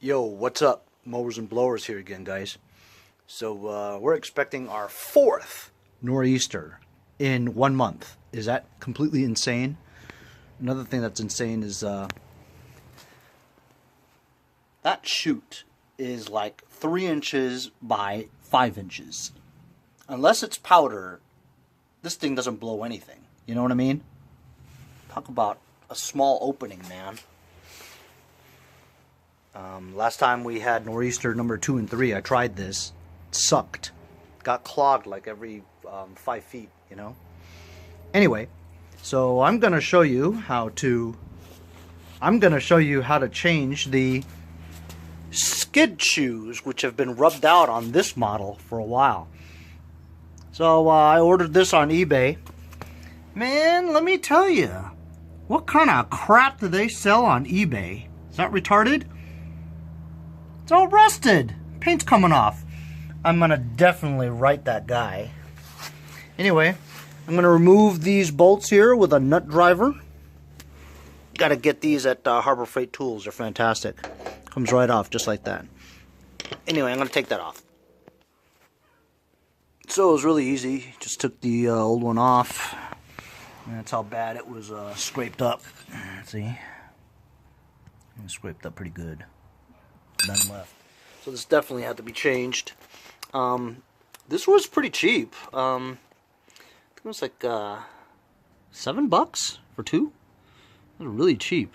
Yo, what's up? Mowers and blowers here again, guys. So we're expecting our fourth nor'easter in 1 month. Is that completely insane? Another thing that's insane is that chute is like 3 inches by 5 inches. Unless it's powder, this thing doesn't blow anything. You know what I mean? Talk about a small opening, man. Last time we had nor'easter number 2 and 3, I tried this. It sucked. Got clogged like every 5 feet, you know? Anyway, so I'm going to show you how to change the skid shoes, which have been rubbed out on this model for a while. So I ordered this on eBay. Man, let me tell you, what kind of crap do they sell on eBay? Is that retarded? It's all rusted. Paint's coming off. I'm gonna definitely write that guy. Anyway, I'm gonna remove these bolts here with a nut driver. Gotta get these at Harbor Freight Tools. They're fantastic. Comes right off just like that. Anyway, I'm gonna take that off. So it was really easy. Just took the old one off. And that's how bad it was scraped up. See? It scraped up pretty good. None left. So this definitely had to be changed. This was pretty cheap. I think it was like $7 for 2. It was really cheap.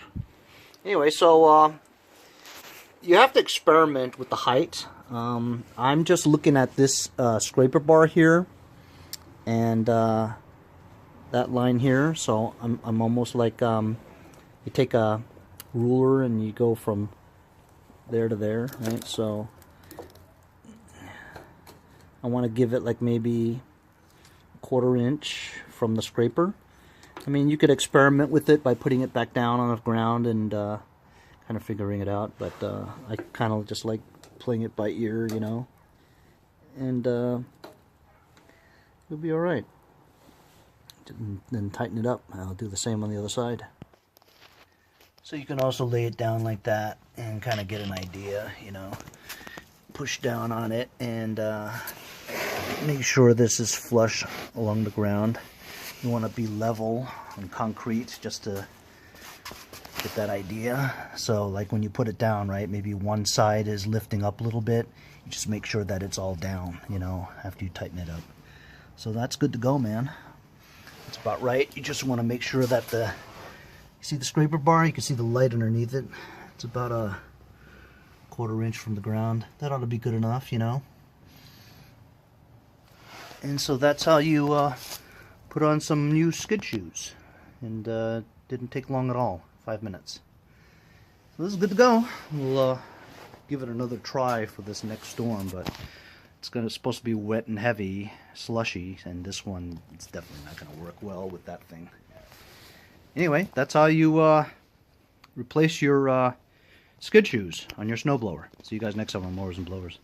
Anyway, so you have to experiment with the height. I'm just looking at this scraper bar here and that line here. So I'm almost like you take a ruler and you go from there to there, right? So I want to give it like maybe a 1/4 inch from the scraper. I mean, you could experiment with it by putting it back down on the ground and kind of figuring it out, but I kind of just like playing it by ear, you know, and it'll be alright. Then tighten it up. I'll do the same on the other side. So you can also lay it down like that and kind of get an idea, you know. Push down on it and make sure this is flush along the ground. You want to be level on concrete just to get that idea. So like when you put it down, right, maybe one side is lifting up a little bit. You just make sure that it's all down, you know, after you tighten it up. So that's good to go, man. That's about right. You just want to make sure that see the scraper bar? You can see the light underneath it. It's about a 1/4 inch from the ground. That ought to be good enough, you know. And so that's how you put on some new skid shoes. And didn't take long at all. 5 minutes. So this is good to go. We'll give it another try for this next storm, but it's supposed to be wet and heavy, slushy, and this one, it's definitely not going to work well with that thing. Anyway, that's how you replace your skid shoes on your snowblower. See you guys next time on Mowers and Blowers.